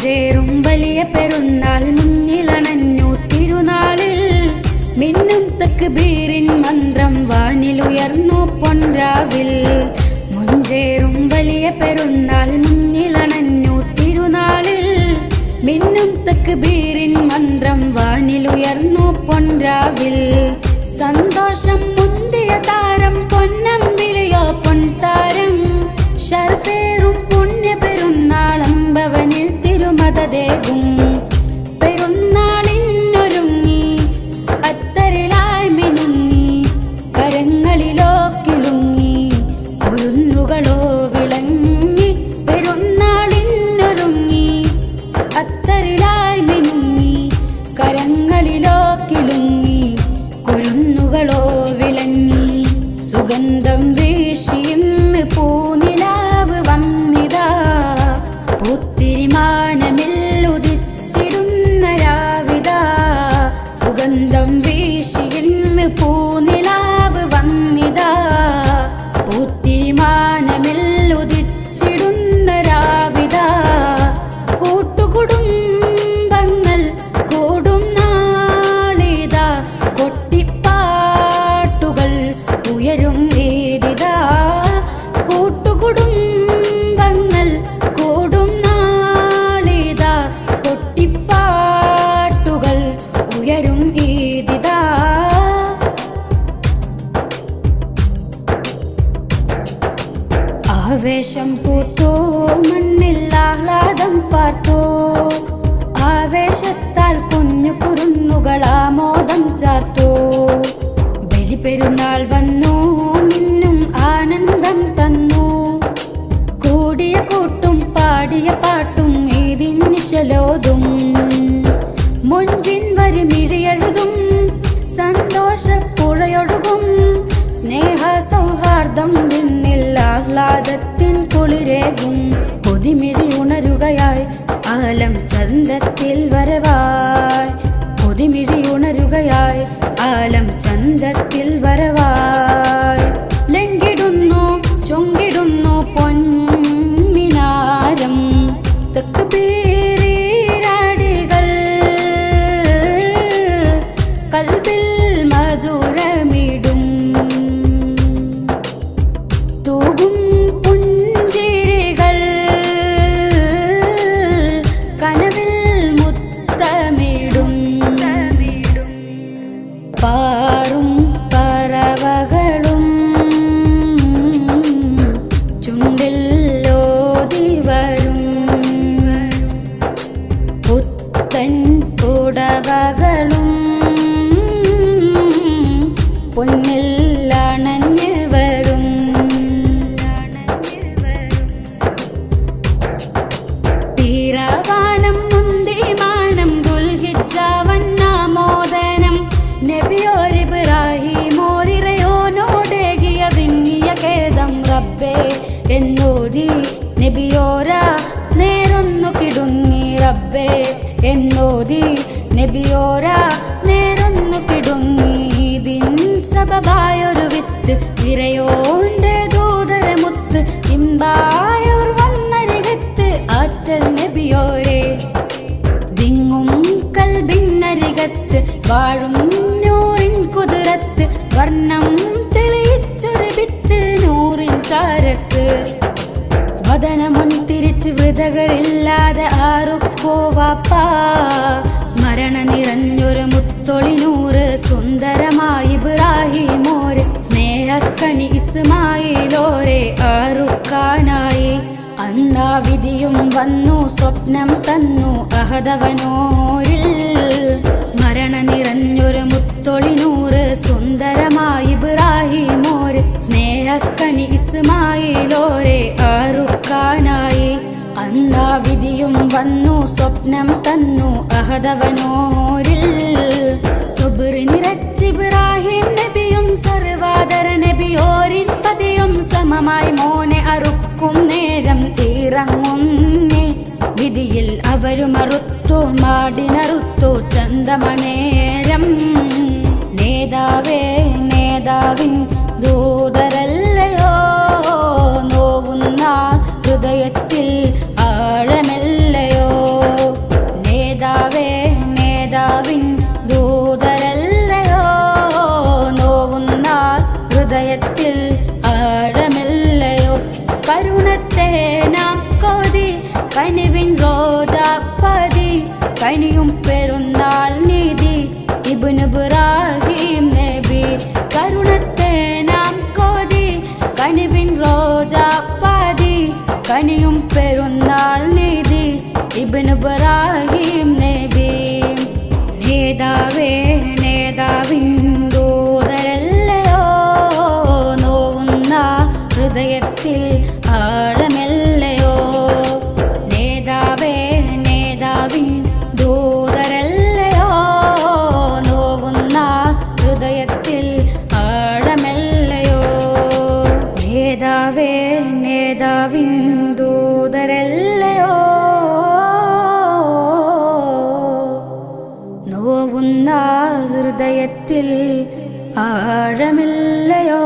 മഞ്ചേറും വലിയ പെരുന്നാൾ മുന്നിലണഞ്ഞു തിരുനാളിൽ മിന്നും തക്ബീറിൻ മന്ത്രം വാനിലുയർന്നു പൊൻരാവിൽ. മഞ്ചേറും വലിയ പെരുന്നാൾ മുന്നിലണഞ്ഞു തിരുനാളിൽ മിന്നും തക്ബീറിൻ മന്ത്രം വാനിലുയർന്നു പൊൻരാവിൽ. സന്തോഷം മുന്തിയ താരം പൊന്നമ്പിളിയോ പൊൻതാരം ഷർഫേറും പുണ്യ പെരുന്നാളമ്പവനിൽ തിരുമതദേകും. പെരുന്നാളിനൊരുങ്ങി അത്തരിലായി മിനുങ്ങി കരങ്ങളിലോ കിലുങ്ങി കുരുന്നുകളോ വിളങ്ങി. പെരുന്നാളിനൊരുങ്ങി അത്തരിലായി മിനുങ്ങി കരങ്ങളിലോ കിലുങ്ങി കുരുന്നുകളോ വിളങ്ങി. സുഗന്ധം വീശിയിന്ന് പൂനിലാവ് വന്നിതാ പൂത്തിരിമാനമിൽ ഉദിച്ചിടുന്ന രാവിതാ. സുഗന്ധം വീശിയിന്ന് പൂനിലാവ് വന്നിതാ പൂത്തിരിമാനമിൽ ഉദിച്ചിടുന്ന രാവിതാ. കൂട്ടുകുടുംബങ്ങൾ കൂടും നാളിതാ കൊട്ടിപ്പാട്ടുകൾ ഉയരും ഏതിതാ. കൂട്ടുകുടുംബങ്ങൾ കൂടും നാളിതാ കൊട്ടിപ്പാട്ടുകൾ ഉയരും ഏതിതാ. ആവേശം പൂത്തോ മണ്ണിൽ ആഹ്ലാദം പാർത്തോ ആവേശത്താൽ കുഞ്ഞു കുരുന്നുകൾ ആമോദം ചാർത്തോ. ബലിപെരുന്നാൾ വന്നു മിന്നും ആനന്ദം തന്നു കൂടിയ കൂട്ടും പാടിയ പാട്ടും ഏതിൻ നിശലോതും. മുഞ്ചിൻ വരി മിഴിയെഴുതും സന്തോഷ പുഴയൊഴുകും സ്നേഹ സൗഹാർദ്ദം വിണ്ണിൽ ആഹ്ലാദത്തിൻ കുളിരേകും. കൊതിമിഴി ഉണരുകയായി ആലം ചന്തത്തിൽ വരവായി. കൊതിമിഴി ഉണരുകയായി ആലം ചന്തത്തിൽ വരവായി. ലംഘിടുന്നു ചൊങ്കിടുന്നു പൊൻമിനാരം തക്ബീറിരാടികൾ കൽബിൽ മധുരമിടും. തൂകും പുഞ്ചിരികൾ കനവിൽ മുത്തമിടും. പാറും പറവകളും ചുണ്ടിൽ ഓതി വരും. പുത്തൻ പുടവകളും പൊന്നിൽ അണഞ്ഞു വരും. തീരവാനം മുന്തിമാനം ദുൽഹിജ്ജാവന്നാമോദനം നബിയോരിബ്രാഹിമോരിറയോനോടേകിയ വിങ്ങിയ ഖേദം റബ്ബേ എന്നോതി നബിയോര നേരൊന്നു കിടുങ്ങി. റബ്ബേ എന്നോതി നബിയോര നേരൊന്നു കിടുങ്ങി. ഇതിൻ സബബായൊരു വിത്ത് ഇറയോന്റെ ദൂതരമുത്ത് ഇമ്പായോർ വന്നരികത്ത് ആറ്റൽ നബിയോരെ. വിങ്ങും കൽബിന്നരികത്ത് വാഴും നൂറിൻ കുതിരത്ത് വർണ്ണം തെളിയിച്ചൊരു വിത്ത് നൂറിൻ ചാരത്ത്. വദനമുൻ തിരിച്ച് വൃതകളില്ലാതെ ആറുക്കോ വാപ്പാ. സ്മരണ നിറഞ്ഞൊരു മുത്തൊളിനൂറ് സുന്ദരമായി ഇബ്രാഹിമോരെ സ്നേഹക്കണി ഇസ്മായിലോരെ ആറുക്കാനായി. അന്നാ വിധിയും വന്നു സ്വപ്നം തന്നു അഹദവനോരിൽ. സ്മരണ നിറഞ്ഞൊരു മുത്തൊളിനൂറ് സുന്ദരമായി ഇബ്രാഹിമോരെ സ്നേഹക്കണി ഇസ്മായിലോരെ ആറുക്കാനായി. അന്നാ വിധിയും വന്നു സ്വപ്നം തന്നു അഹദവനോരിൽ. സുബ്റ് നിറച്ച് ഇബ്രാഹിം നബിയും സർവാദര നബിയോരിൻ പതിയും സമമായി മോനെ അറുക്കും നേരം ഇറങ്ങുന്നേ. വിധിയിൽ അവരും അറുത്തു മാടിനറുത്തു ചന്തമനേരം. നേതാവേ നേതാവിൻ ദൂതരല്ലയോ നോവുന്ന ഹൃദയത്തിൽ ആഴമല്ലയോ. കരുണത്തെ നാം കൊതി കനിവിൻ റോജാപ്പതി കനിയും പെരുന്നാൾ നിധി ഇബ്നു ഇബ്രാഹിം നബി കരുണത്തെ നാം കൊതി കനിവിൻ റോജാപ്പതി കനിയും പെരുന്നാൾ നിധി ഇബ്നു ഇബ്രാഹിം നബി നേതാവേ നേതാവിൻ ദൂതരല്ലയോ നോവുന്ന ഹൃദയത്തിൽ ആഴമല്ലയോ നേതാവേ നേതാവിൻ ദൂതരല്ലയോ നോവുന്ന ഹൃദയത്തിൽ ആഴമല്ലയോ നേതാവേ നേതാവിൻ ദൂതരല്ലയോ നോവുന്ന ഹൃദയത്തിൽ ആഴമില്ലയോ.